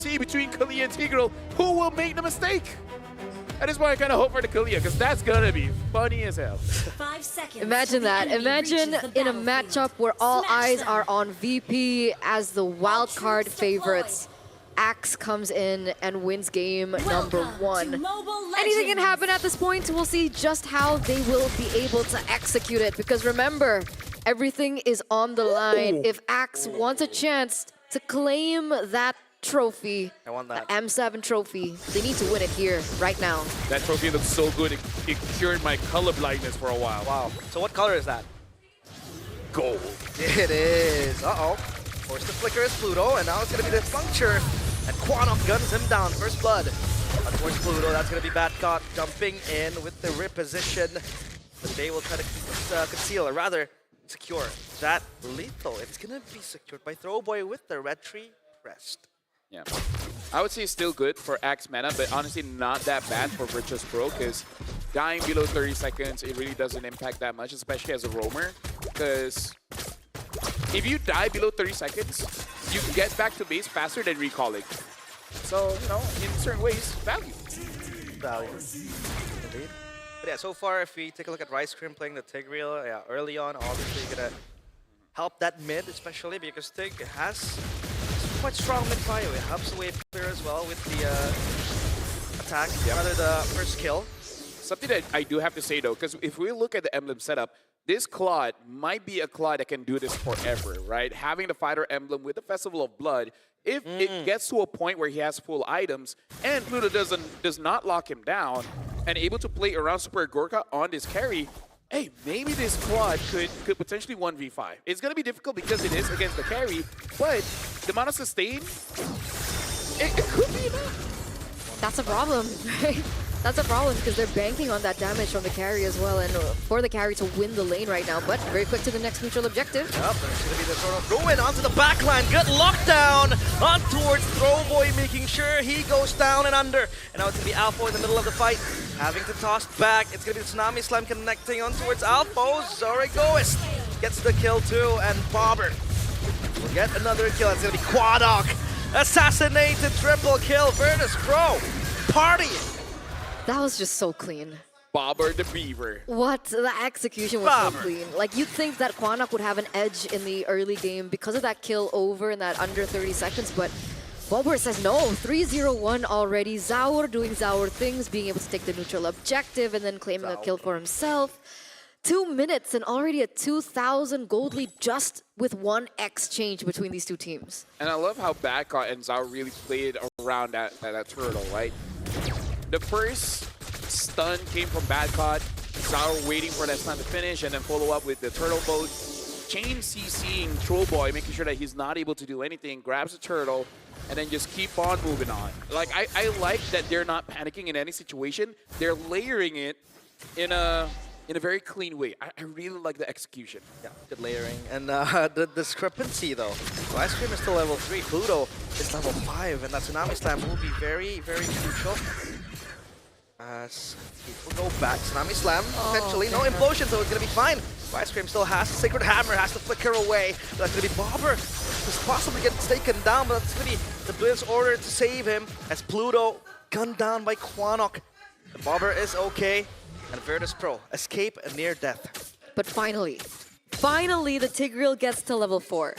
see between Kalia and Tigreal, who will make the mistake? That is why I kind of hope for the Kalia, because that's gonna be funny as hell. 5 seconds. Imagine that. Imagine in a matchup where all eyes are on VP as the wild card favorites. Axe comes in and wins game number 1. Anything can happen at this point. We'll see just how they will be able to execute it. Because remember, everything is on the line. If Axe wants a chance to claim that trophy, I want that. the M7 trophy, they need to win it here, right now. That trophy looks so good, it cured my color blindness for a while. Wow. So what color is that? Gold. It is. Uh-oh. Forced to flicker is Pluto, and now it's going to be the puncture. And Quanok guns him down. First blood. Towards Pluto, that's going to be Badcott jumping in with the reposition. But they will try to conceal, or rather, secure that lethal. It's going to be secured by Throwboy with the red tree pressed. Yeah. I would say still good for Axe Mana, but honestly not that bad for Virtus.pro, because dying below 30 seconds, it really doesn't impact that much, especially as a roamer. Because if you die below 30 seconds, you can get back to base faster than recalling. So, you know, in certain ways, value. Value. Indeed. But yeah, so far, if we take a look at Rice Cream playing the Tigreal, yeah, early on, obviously gonna help that mid, especially because Tig has quite strong mid fire. It helps the wave clear as well with the attack, rather the first kill. Something that I do have to say though, because if we look at the emblem setup, this Claude might be a Claude that can do this forever, right? Having the fighter emblem with the Festival of Blood, if it gets to a point where he has full items and Pluto does not lock him down and able to play around Super Gorka on this carry, hey, maybe this Claude could potentially 1v5. It's going to be difficult because it is against the carry, but the amount of sustain, it could be enough. That's a problem, right? That's a problem because they're banking on that damage from the carry as well, and for the carry to win the lane right now. But very quick to the next neutral objective. Yep, there's going to be the sort of throw in onto the back line. Good lockdown on towards Throwboy, making sure he goes down and under. And now it's going to be Alpha in the middle of the fight, having to toss back. It's going to be the Tsunami Slam connecting on towards Alpha. Zorigoist gets the kill too, and Bobber will get another kill. It's going to be Quadok. Assassinated triple kill. Virtus.pro partying. That was just so clean. Bobber the Beaver. What? The execution was so clean. Like, you'd think that Quanok would have an edge in the early game because of that kill over in that under 30 seconds, but Bobber says no. 3-0-1 already. Zaur doing Zaur things, being able to take the neutral objective and then claiming a kill for himself. 2 minutes and already a 2,000 gold lead just with one exchange between these two teams. And I love how Badcott and Zaur really played around that turtle, right? The first stun came from Badcott. Zaur waiting for that stun to finish and then follow up with the turtle boat. Chain CCing Trollboy, making sure that he's not able to do anything, grabs the turtle, and then just keep on moving on. Like, I like that they're not panicking in any situation. They're layering it in a very clean way. I really like the execution. Yeah, good layering. And the discrepancy, though. Ice Cream is still level 3. Pluto is level 5. And that Tsunami Slam will be very, very crucial. As he will go back. Tsunami Slam, potentially. No implosion, so it's going to be fine. Ice Cream still has Sacred Hammer, has to flicker away. That's going to be Bobber. Who's possibly getting taken down, but that's going to be the Blitz order to save him. As Pluto gunned down by Quanok. Bobber is okay. And Virtus.pro escape a near death. But finally the Tigreal gets to level 4.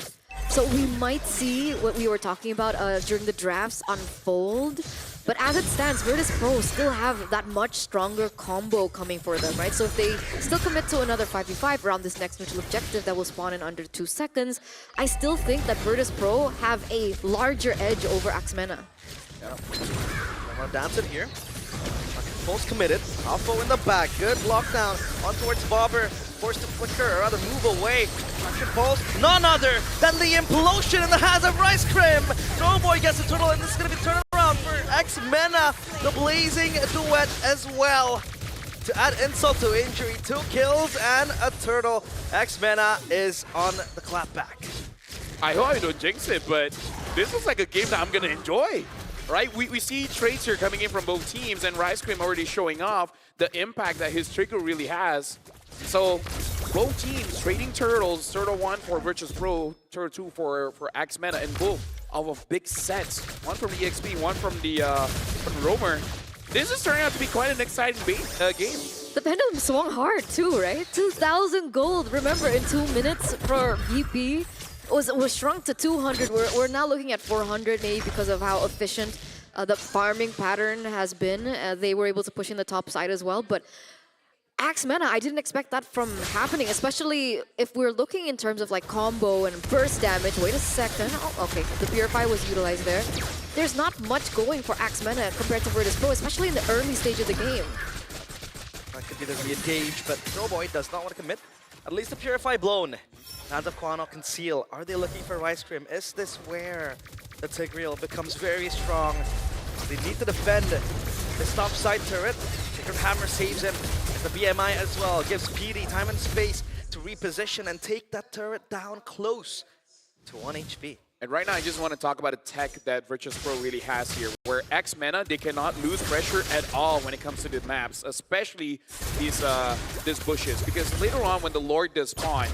So we might see what we were talking about during the drafts unfold. But as it stands, Virtus.pro still have that much stronger combo coming for them, right? So if they still commit to another 5v5 around this next neutral objective that will spawn in under 2 seconds, I still think that Virtus.pro have a larger edge over Axe Mana. Yeah. I'm gonna dance it here. Most committed. Alpha in the back. Good lockdown. On towards Bobber. Forced to flicker, or rather move away. Action pulse. None other than the implosion in the hands of Rice Cream. Throwboy gets the turtle, and this is going to be turnaround for X Mena. The blazing duet as well. To add insult to injury, 2 kills and a turtle. X Mena is on the clapback. I hope I don't jinx it, but this is like a game that I'm going to enjoy. Right, we see trades here coming in from both teams, and Rice Cream already showing off the impact that his trigger really has. So both teams trading turtles, Turtle 1 for Virtus.pro, Turtle 2 for Axe Mena, and both of big sets. One from EXP, one from the from Roamer. This is turning out to be quite an exciting game. The pendulum swung hard too, right? 2,000 gold. Remember, in 2 minutes for VP was shrunk to 200. We're now looking at 400, maybe because of how efficient the farming pattern has been. They were able to push in the top side as well, but Axe Mena, I didn't expect that from happening, especially if we're looking in terms of like combo and burst damage. Wait a second. Oh, okay, the Purify was utilized there. There's not much going for Axe Mena compared to Virtus.pro, especially in the early stage of the game. That could be the re-engage, but Throwboy does not want to commit. At least the Purify blown. Hands of Quano conceal. Are they looking for Rice Cream? Is this where the Tigreal becomes very strong? They need to defend this top side turret. Sacred Hammer saves him. And the BMI as well gives PD time and space to reposition and take that turret down close to 1 HP. And right now, I just want to talk about a tech that Virtus.pro really has here, where Axe Mena, they cannot lose pressure at all when it comes to the maps, especially these bushes. Because later on, when the Lord does spawn,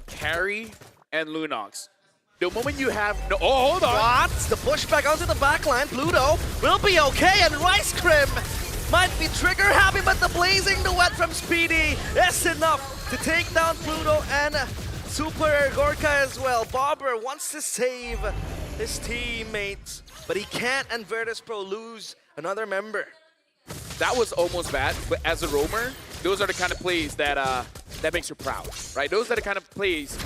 Carry and Lunox, the moment you have no... Oh, hold on! What? The pushback onto the backline. Pluto will be okay, and Rice Cream might be trigger happy, but the blazing duet from Speedy is enough to take down Pluto and Super Gorka as well. Bobber wants to save his teammates, but he can't, and Virtus.pro lose another member. That was almost bad, but as a roamer, those are the kind of plays that that makes you proud, right? Those are the kind of plays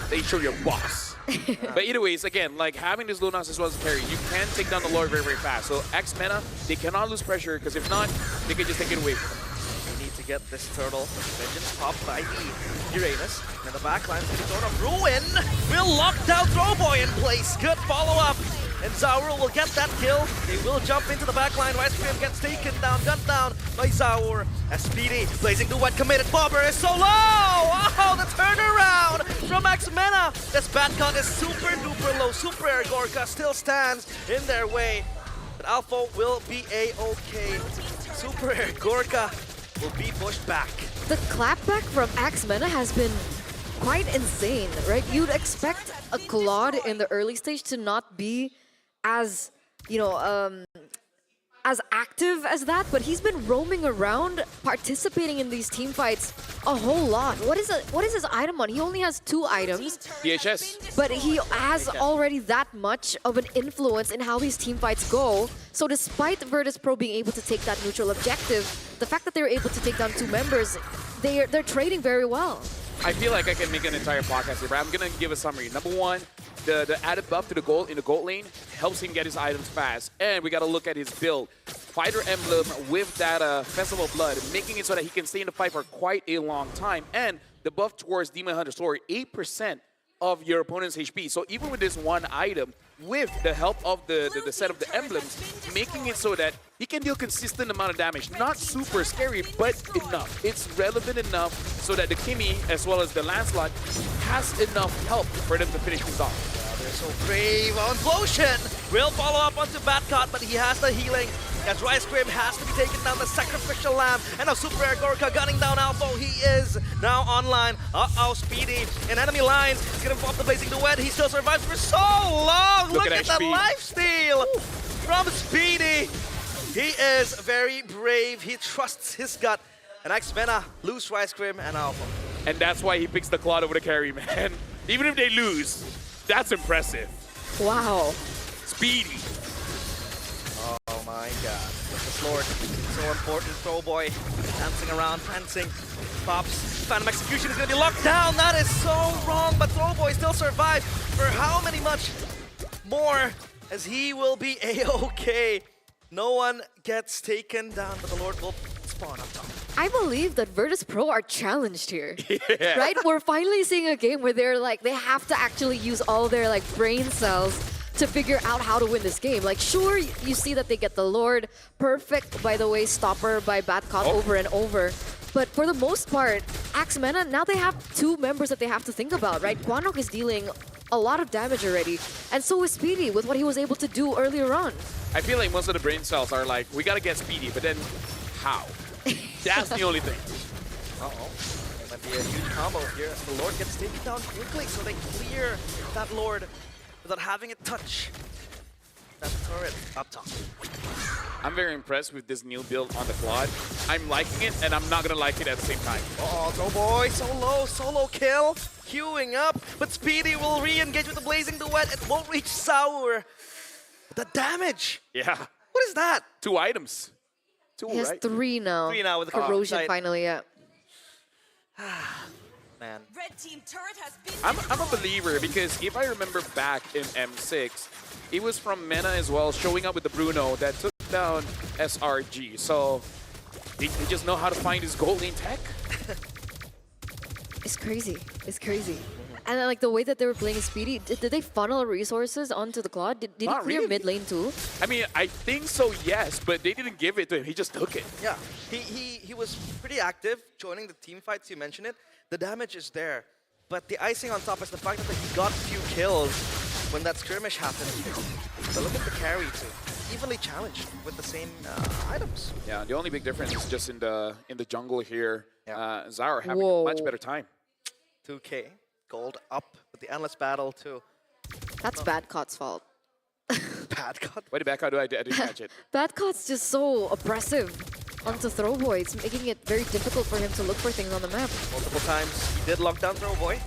they show your boss. But either ways, again, like having this Lunox as well as a carry, you can take down the Lord very, very fast. So Axe Mena, they cannot lose pressure, because if not, they can just take it away from them. They need to get this turtle. Vengeance popped by Uranus. And the backline is going to go to Ruin. Will lock down Throwboy in place. Good follow-up. And Zaur will get that kill. They will jump into the backline. Rice Cream gets taken down, gunned down by Zaur. As Speedy, blazing duet committed. Bobber is so low! Oh, the turnaround from Axe Mena. This Batcon is super duper low. Super Air Gorka still stands in their way. But Alpha will be a-okay. Super Air Gorka will be pushed back. The clapback from Axe Mena has been quite insane, right? You'd expect a Claude in the early stage to not be as, you know, as active as that, but he's been roaming around, participating in these team fights a whole lot. What is his item on? He only has 2 items. DHS. But he has already that much of an influence in how these team fights go. So despite Virtus.pro being able to take that neutral objective, the fact that they're able to take down 2 members, they're trading very well. I feel like I can make an entire podcast here, but I'm going to give a summary. Number one, the added buff to the gold in the gold lane helps him get his items fast. And we got to look at his build. Fighter Emblem with that Festival of Blood, making it so that he can stay in the fight for quite a long time. And the buff towards Demon Hunter Sword, 8% of your opponent's HP. So even with this one item, with the help of the set of the emblems, making it so that he can deal consistent amount of damage. Not super scary, but enough. It's relevant enough so that the Kimmy, as well as the Lancelot, has enough help for them to finish this off. They're so brave on Implosion. Will follow up onto Batcot, but he has the healing. As Rice Cream has to be taken down, the Sacrificial Lamb, and now Super Air Gorka gunning down Alpha. He is now online. Uh-oh, Speedy in enemy lines. He's gonna pop the blazing duet. He still survives for so long. Look at that lifesteal from Speedy. He is very brave. He trusts his gut. And Axe Mena lose Rice Cream and Alpha. And that's why he picks the Claude over the carry, man. Even if they lose, that's impressive. Wow. Speedy. Oh my god. This Lord, so important. Throwboy dancing around, prancing. Pops. Phantom Execution is going to be locked down. That is so wrong, but Throwboy still survived for how many much more, as he will be a-okay. No one gets taken down, but the Lord will spawn up top. I believe that Virtus.pro are challenged here, Yeah. right? We're finally seeing a game where they're like, they have to actually use all their like brain cells to figure out how to win this game. Like, sure, you see that they get the Lord, perfect, by the way, stopper by Batcot over and over. But for the most part, Axe Mena, now they have 2 members that they have to think about, right? Guanok is dealing a lot of damage already, and so is Speedy with what he was able to do earlier on. I feel like most of the brain cells are like, we gotta get Speedy, but then how? That's the only thing. Uh-oh. It might be a huge combo here as the Lord gets taken down quickly, so they clear that Lord. without having it touch that turret up top. I'm very impressed with this new build on the Claude. I'm liking it, and I'm not gonna like it at the same time. Oh, throw boy, solo kill, queuing up, but Speedy will re-engage with the Blazing Duet. It won't reach Sour. The damage! Yeah. What is that? 2 items. 2, He has right? 3 now. 3 now with the Corrosion side. finally, yeah. Man. Red team turret has been I'm a believer because if I remember back in M6, it was from Mena as well, showing up with the Bruno that took down SRG. So they just know how to find his goal lane tech. It's crazy. It's crazy. And then, like, the way that they were playing Speedy, did they funnel resources onto the Claude? Did he Not clear really. mid lane too? I mean, I think so, yes, but they didn't give it to him. He just took it. Yeah, he was pretty active joining the team fights, you mentioned it. The damage is there, but the icing on top is the fact that he got few kills when that skirmish happened. But look at the carry too. Evenly challenged with the same items. Yeah, the only big difference is just in the jungle here. Yeah. Zaur having Whoa. a much better time. 2K, gold up with the endless battle too. That's Badcot's fault. Bad god. Why did back out? I didn't catch it. Badcot's just so oppressive onto Throwboy. It's making it very difficult for him to look for things on the map. Multiple times he did lock down Throwboy.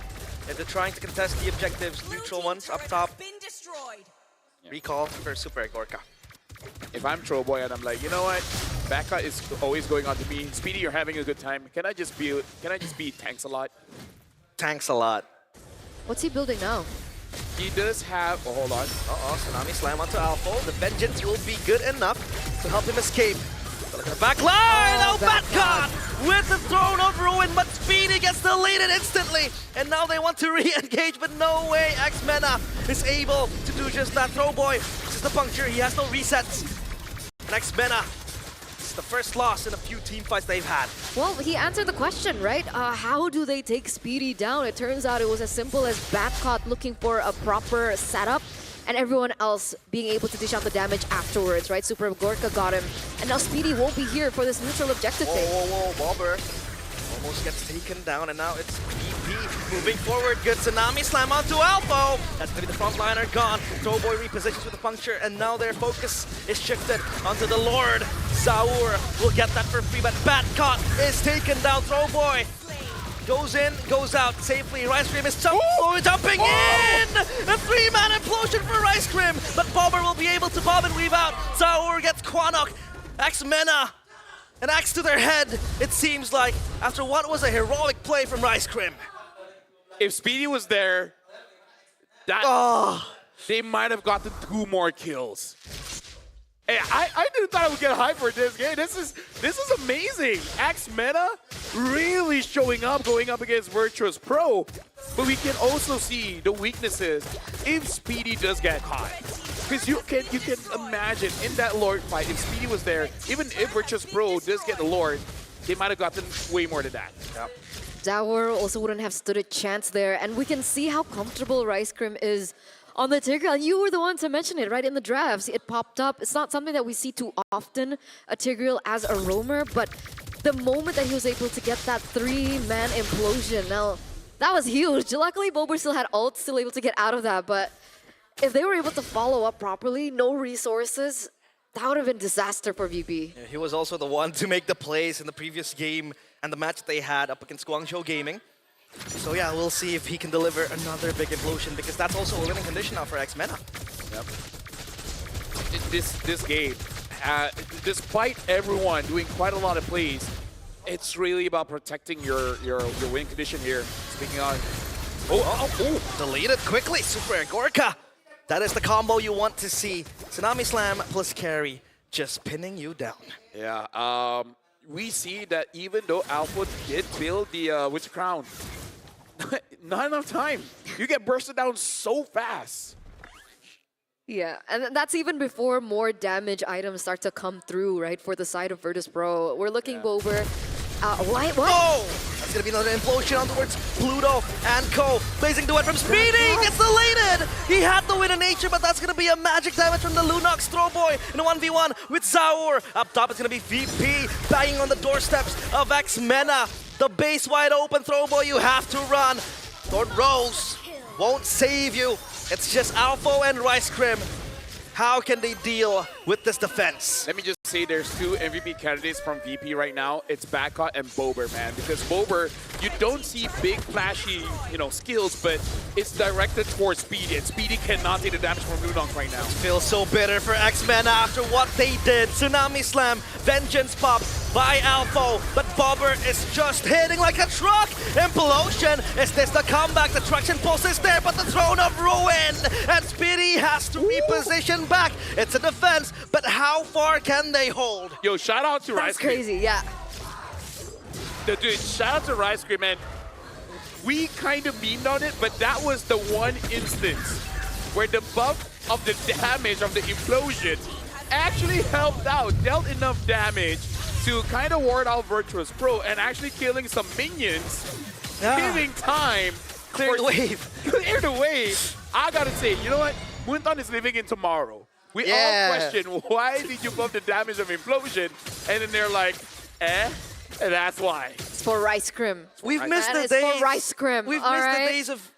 And they're trying to contest the objectives, Blue neutral team ones up turret top. has been destroyed. Recall for Super Gorka. If I'm Trollboy and I'm like, you know what? Backup is always going on to me. Speedy, you're having a good time. Can I just be tanks a lot? Tanks a lot. What's he building now? He does have. Oh, hold on. Tsunami slam onto Alpha. The vengeance will be good enough to help him escape. But look at the back line! Oh, Oh, Batcon with the Throne of Ruin, but Speedy gets deleted instantly. And now they want to re-engage, but no way. X-Mena is able to do just that. Throwboy, this is the puncture. He has no resets. And X-Mena, this is the first loss in a few team fights they've had. Well, he answered the question, right? How do they take Speedy down? It turns out it was as simple as Badcot looking for a proper setup and everyone else being able to dish out the damage afterwards, right? Super Gorka got him. And now Speedy won't be here for this neutral objective thing. Whoa, Bobber almost gets taken down, and now it's BP moving forward. Good Tsunami slam onto Alpha. That's gonna be the frontliner gone. Throwboy repositions with the puncture, and now their focus is shifted onto the Lord. Zaur will get that for free, but Batcot is taken down. Throwboy goes in, goes out safely. Rice Cream is jumping in! A 3-man implosion for Rice Cream, but Bobber will be able to bob and weave out. Zaur gets Quanok. X-Mena. An axe to their head, it seems like, after what was a heroic play from Rice Cream. If Speedy was there, they might have gotten 2 more kills. Hey, I didn't thought I would get hyped for this game. This is amazing. X-Mena really showing up, going up against Virtus.pro. But we can also see the weaknesses if Speedy does get caught. Because you can imagine in that Lord fight, if Speedy was there, even if Virtus.pro does get the Lord, they might have gotten way more than that. Yep. Zaur also wouldn't have stood a chance there. And we can see how comfortable Rice Cream is on the Tigreal. And you were the one to mention it, right? In the drafts, it popped up. It's not something that we see too often, a Tigreal as a roamer. But the moment that he was able to get that 3-man implosion, now, that was huge. Luckily, Bober still had ult, still able to get out of that. But if they were able to follow up properly, no resources, that would have been disaster for VP. He was also the one to make the plays in the previous game and the match that they had up against Guangzhou Gaming. So yeah, we'll see if he can deliver another big implosion, because that's also a winning condition now for X-Mena. Yep. This game, despite everyone doing quite a lot of plays, it's really about protecting your win condition here. Speaking on, Deleted quickly, Super Gorka. That is the combo you want to see. Tsunami Slam plus carry, just pinning you down. yeah. We see that even though Alpha did build the Witch Crown, not enough time. You get bursted down so fast. Yeah, and that's even before more damage items start to come through, right, for the side of Virtus.pro. We're looking over. What? Oh! That's gonna be another implosion on towards Pluto and Co. Blazing Duet from Speedy gets deleted! He had the win in nature, but that's gonna be a magic damage from the Lunox Throwboy in a 1v1 with Zaur. Up top, it's gonna be VP banging on the doorsteps of X-Mena. The base wide open Throwboy, you have to run. Lord Rose won't save you. It's just Alpha and Rice Cream. How can they deal with this defense? Let me just say there's two MVP candidates from VP right now. It's Bacot and Bober, man. Because Bober, you don't see big, flashy, skills, but it's directed towards Speedy, and Speedy cannot take the damage from Nunong right now. Feels so bitter for X-Men after what they did. Tsunami Slam, Vengeance Pop by Alpha, but Bobber is just hitting like a truck. Implosion, is this the comeback? The traction pulse is there, but the Throne of Ruin, and Speedy has to reposition back. It's a defense, but how far can they hold? Yo, shout out to Rice That's Cream. crazy, yeah. Dude, shout out to Rice Cream, man. We kind of memed on it, but that was the one instance where the buff of the damage of the implosion actually helped out, dealt enough damage to kind of ward out Virtus.pro and actually killing some minions, giving time. Clear the wave. Clear the wave. I gotta say, you know what? Moonton is living in tomorrow. We Yeah. all question, why did you buff the damage of implosion? And then they're like, and that's why. It's for Rice Cream. We've missed That the is days. for Rice Cream. We've all missed right? the days of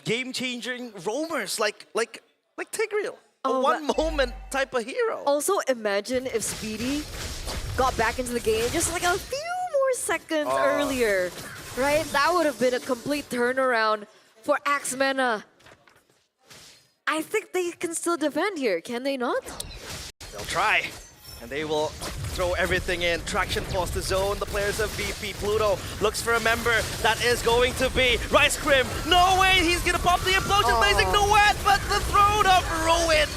game-changing roamers like Tigreal. A Oh, one-moment type of hero. Also, imagine if Speedy got back into the game just like a few more seconds earlier, right? That would have been a complete turnaround for Axmena. I think they can still defend here, can they not? They'll try. And they will throw everything in. Traction force the zone. The players of VP. Pluto looks for a member. That is going to be Rice Cream. No way! He's gonna pop the implosion blazing duet, but the Throne of Ruin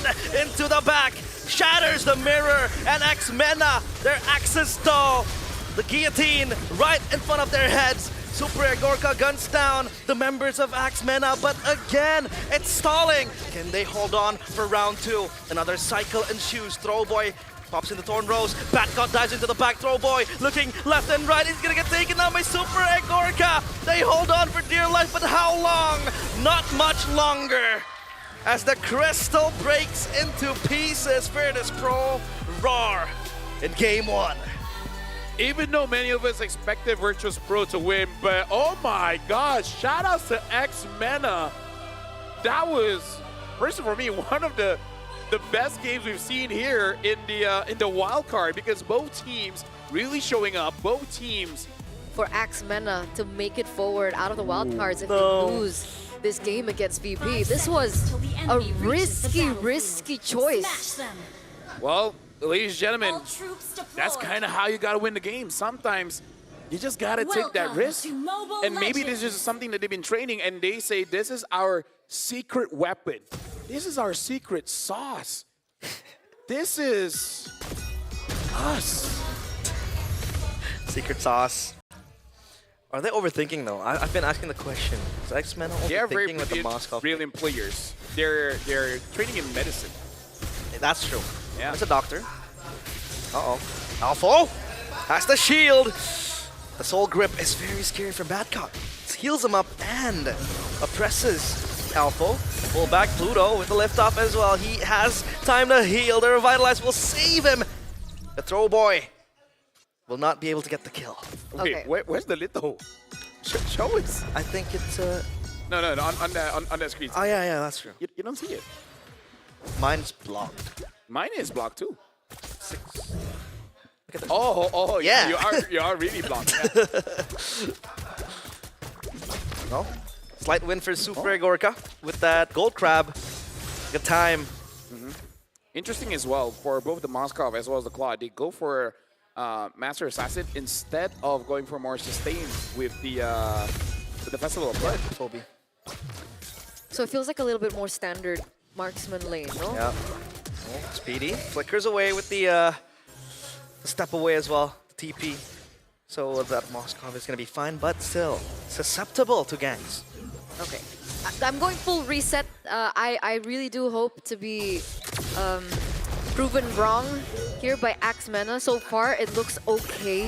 into the back. Shatters the mirror, and Axmena, their axes stall. The guillotine right in front of their heads. Super Gorka guns down the members of Axmena, but again, it's stalling. Can they hold on for round two? Another cycle ensues. Throwboy pops in the Thorn Rose. Batcot dives into the back. Throwboy looking left and right. He's gonna get taken down by Super Gorka. They hold on for dear life, but how long? Not much longer. As the crystal breaks into pieces, Virtus.pro roar in game one. Even though many of us expected Virtus.pro to win, but oh my gosh, shout outs to X-Mena. That was, personally for me, one of the best games we've seen here in the wild card, because both teams really showing up, both teams. For Axmena to make it forward out of the wild cards if they lose this game against VP. This was a risky choice. Well, ladies and gentlemen, that's kind of how you got to win the game. Sometimes you just got to take that risk. And maybe this is something that they've been training, and they say, this is our secret weapon. This is our secret sauce. This is us. Secret sauce. Are they overthinking though? I've been asking the question. Is X-Men They're very overthinking with the Moscow? brilliant players. They're training in medicine. That's true. Yeah. That's a doctor. Uh-oh. Alpha has the shield. The soul grip is very scary for Badcock. It heals him up and oppresses Alpha. Pull back Pluto with the lift off as well. He has time to heal. The Revitalize will save him. The throw boy will not be able to get the kill. Okay, Okay. where's the little? Show us. I think it's No, on that screen. oh yeah, that's true. You don't see it. Mine's blocked. Mine is blocked too. 6. Look at that. Oh, Yeah. You are really blocked. Yeah. No. Slight win for Super Gorka with that gold crab. Good time. Interesting as well for both the Moskov as well as the Claw. They go for Master Assassin instead of going for more sustain with the Festival of Blood. Phoebe. So it feels like a little bit more standard marksman lane, no? Yeah. Oh, Speedy flickers away with the step away as well. The TP. So that Moskov is going to be fine, but still susceptible to ganks. Okay. I'm going full reset. I really do hope to be proven wrong here by Axmena. So far, it looks okay.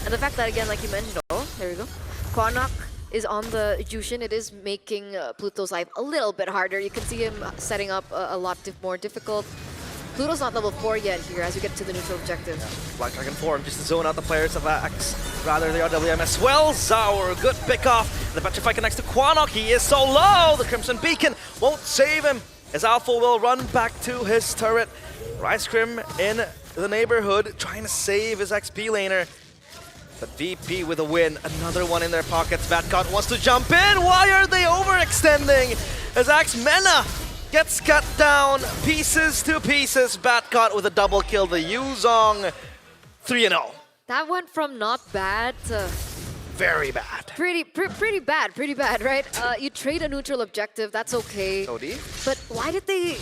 And the fact that, again, like you mentioned, oh, there we go. Kwanak is on the Jushin. It is making Pluto's life a little bit harder. You can see him setting up a lot more difficult. Pluto's not level 4 yet here as we get to the neutral objective. Black Dragon form just to zone out the players of Axe. Rather, the RWM as well. Zaur, good pick off. The Petrify connects to Quanok. He is so low. The Crimson Beacon won't save him as Alpha will run back to his turret. Rice Crim in the neighborhood trying to save his XP laner. But VP with a win. Another one in their pockets. Batcot wants to jump in. Why are they overextending? As Axmena gets cut down pieces to pieces. Batcot with a double kill. The Yuzong 3-0. That went from not bad to Very bad. pretty bad, right? You trade a neutral objective, that's okay. Cody? But why did they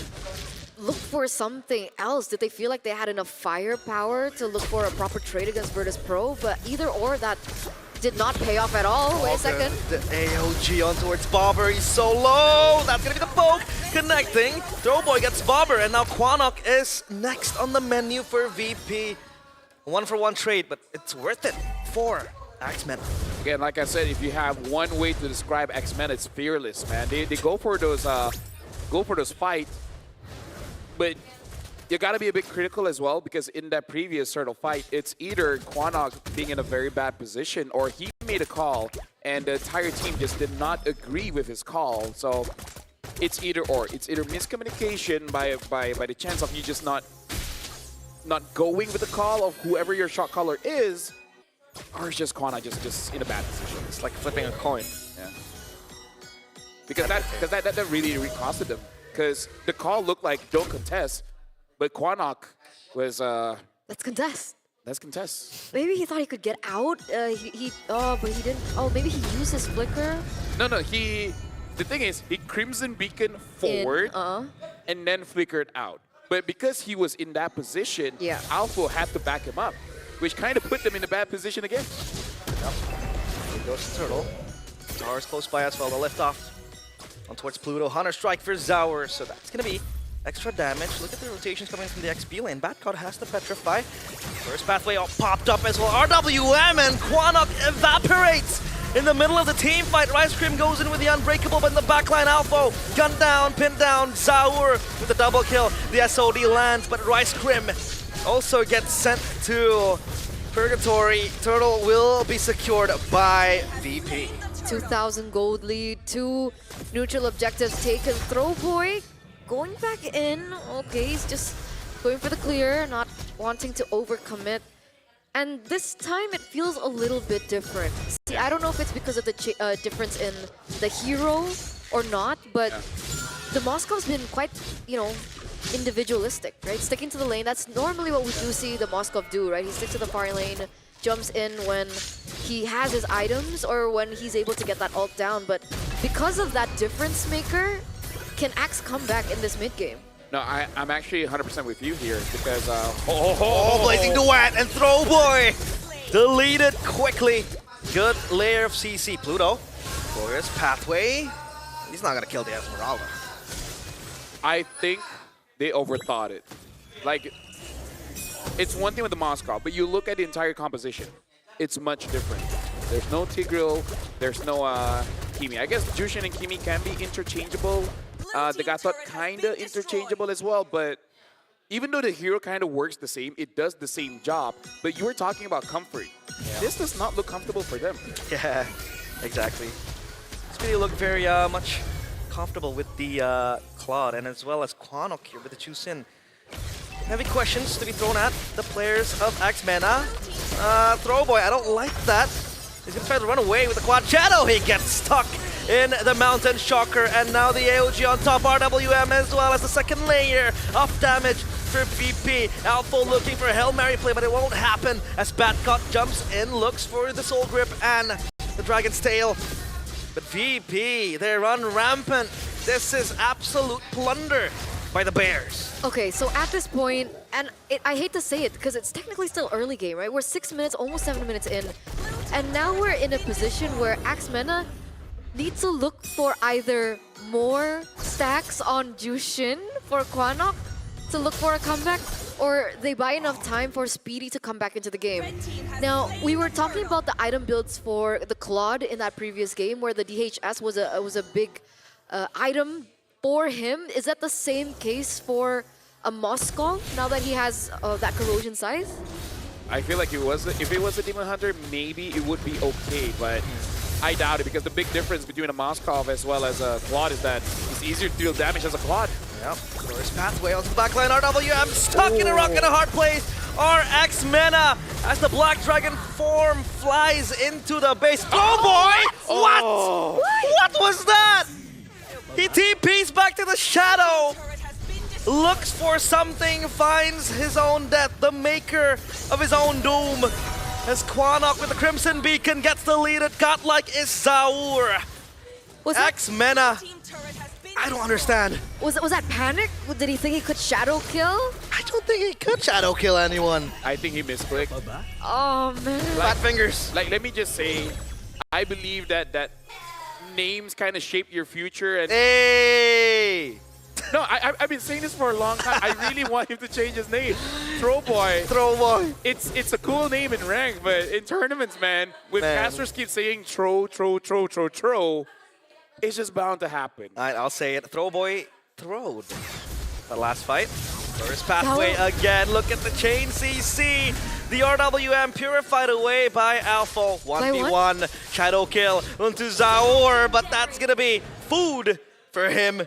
look for something else? Did they feel like they had enough firepower to look for a proper trade against Virtus.pro? But either or, that did not pay off at all. Wait a second. The AOG on towards Bobber. He's so low. That's going to be the poke. Connecting. Throwboy gets Bobber. And now Quanok is next on the menu for VP. 1-for-1 trade, but it's worth it for Axmen. Again, like I said, if you have one way to describe X-Men, it's fearless, man. They go for those fight, but you got to be a bit critical as well, because in that previous sort of fight, it's either Quanok being in a very bad position or he made a call and the entire team just did not agree with his call. So it's either or. It's either miscommunication by the chance of you just not going with the call of whoever your shot caller is, or it's just Quanok just in a bad position. It's like flipping a coin. Yeah. Because that really costed them. Because the call looked like don't contest, but Quanok was Let's contest. let's contest. Maybe he thought he could get out. But he didn't. Oh, maybe he used his flicker. No, the thing is, he Crimson Beacon forward and then flickered out. But because he was in that position, Yeah. Alpha had to back him up, which kind of put them in a bad position again. Yep. Here goes the Turtle. Zaur's close by as well. The lift off on towards Pluto. Hunter Strike for Zaur. So that's going to be extra damage. Look at the rotations coming from the XP lane. Batcot has to Petrify. First pathway all popped up as well. RWM and Quanok evaporates in the middle of the team fight. Rice Cream goes in with the Unbreakable, but in the backline, Alpha gunned down, pinned down. Zaur with the double kill. The SOD lands, but Rice Cream also gets sent to Purgatory. Turtle will be secured by VP. 2,000 gold lead, 2 neutral objectives taken. Throwboy going back in. Okay, he's just going for the clear, not wanting to overcommit. And this time it feels a little bit different. See, I don't know if it's because of the difference in the hero or not, but the Moscow's been quite, individualistic, right? Sticking to the lane, that's normally what we do see the Moscow do, right? He sticks to the far lane, jumps in when he has his items or when he's able to get that ult down. But because of that difference maker, can Axe come back in this mid game? No, I'm actually 100% with you here because Blazing Duet and Throwboy deleted quickly. Good layer of CC. Pluto, glorious pathway. He's not gonna kill the Esmeralda. I think they overthought it. Like, it's one thing with the Moscow, but you look at the entire composition, it's much different. There's no Tigreal, there's no Kimi. I guess Jushin and Kimi can be interchangeable. The guy thought kind of interchangeable as well, but even though the hero kind of works the same, it does the same job. But you were talking about comfort. Yeah. This does not look comfortable for them. Yeah, exactly. This really look very much comfortable with the Claude, and as well as Quanok here with the Chusin. Heavy questions to be thrown at the players of Axmena. Throwboy, I don't like that. He's gonna try to run away with the quad shadow. He gets stuck in the Mountain Shocker, and now the AOG on top. RWM as well as the second layer of damage for VP. Alpha looking for a Hail Mary play, but it won't happen as Batcot jumps in, looks for the Soul Grip and the Dragon's Tail. But VP, they run rampant. This is absolute plunder by the Bears. Okay, so at this point, and I hate to say it because it's technically still early game, right? We're 6 minutes, almost 7 minutes in, and now we're in a position where Axmena needs to look for either more stacks on Jushin for Quanok to look for a comeback, or they buy enough time for Speedy to come back into the game. Now, we were talking about the item builds for the Claude in that previous game where the DHS was a big item for him. Is that the same case for a Moscow now that he has that corrosion scythe? I feel like if it was a Demon Hunter, maybe it would be okay, but I doubt it because the big difference between a Moskov as well as a Claude is that it's easier to deal damage as a Claude. Yep. First pathway onto the backline. RWM stuck in a rock and a hard place. RX Mena as the Black Dragon form flies into the base. Oh boy! Oh. What was that? He TPs back to the shadow. Turret has been destroyed. Looks for something, finds his own death, the maker of his own doom. As Quanok with the Crimson Beacon gets the lead, it got like is Zaur. Was that, X-Mena, Team turret has been I don't destroyed. understand. was that panic? Did he think he could shadow kill? I don't think he could shadow kill anyone. I think he misclicked. Oh man. Flat fingers. Like, let me just say, I believe that names kind of shape your future. And Hey! no, I've been saying this for a long time. I really want him to change his name. Throw Boy. Throw boy. It's a cool name in rank, but in tournaments, man, when Man. casters keep saying Tro, it's just bound to happen. Alright, I'll say it. Throw boy throwed. The last fight. First pathway again. Look at the chain CC. The RWM purified away by Alpha. 1v1. Shadow kill onto Zaur, but that's gonna be food for him.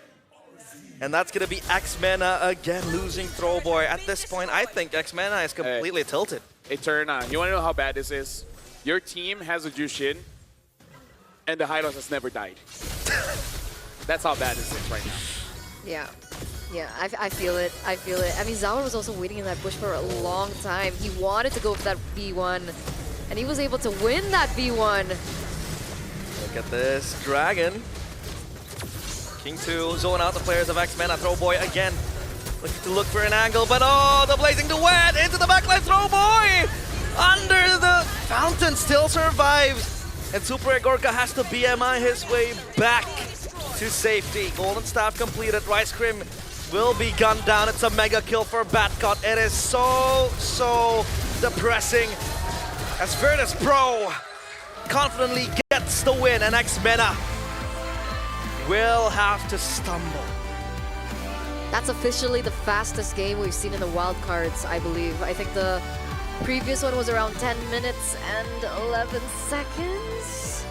And that's gonna be X-Mena again losing Throw Boy. At this point, I think X-Mena is completely tilted. Hey, turn on. You want to know how bad this is? Your team has a Jushin, and the Hylos has never died. That's how bad this is right now. Yeah. Yeah, I feel it. I feel it. I mean, Zaur was also waiting in that bush for a long time. He wanted to go for that V1, and he was able to win that V1. Look at this Dragon. King 2 zone out the players of X-Mena. Throw Boy again. Looking to look for an angle, but oh, the Blazing Duet into the backline. Throw Boy under the fountain still survives. And Super Gorka has to BMI his way back to safety. Golden Staff completed. Rice Cream will be gunned down. It's a mega kill for Batcot. It is so depressing as Virtus.pro confidently gets the win, and X-Mena will have to stumble. That's officially the fastest game we've seen in the wildcards, I believe. I think the previous one was around 10 minutes and 11 seconds.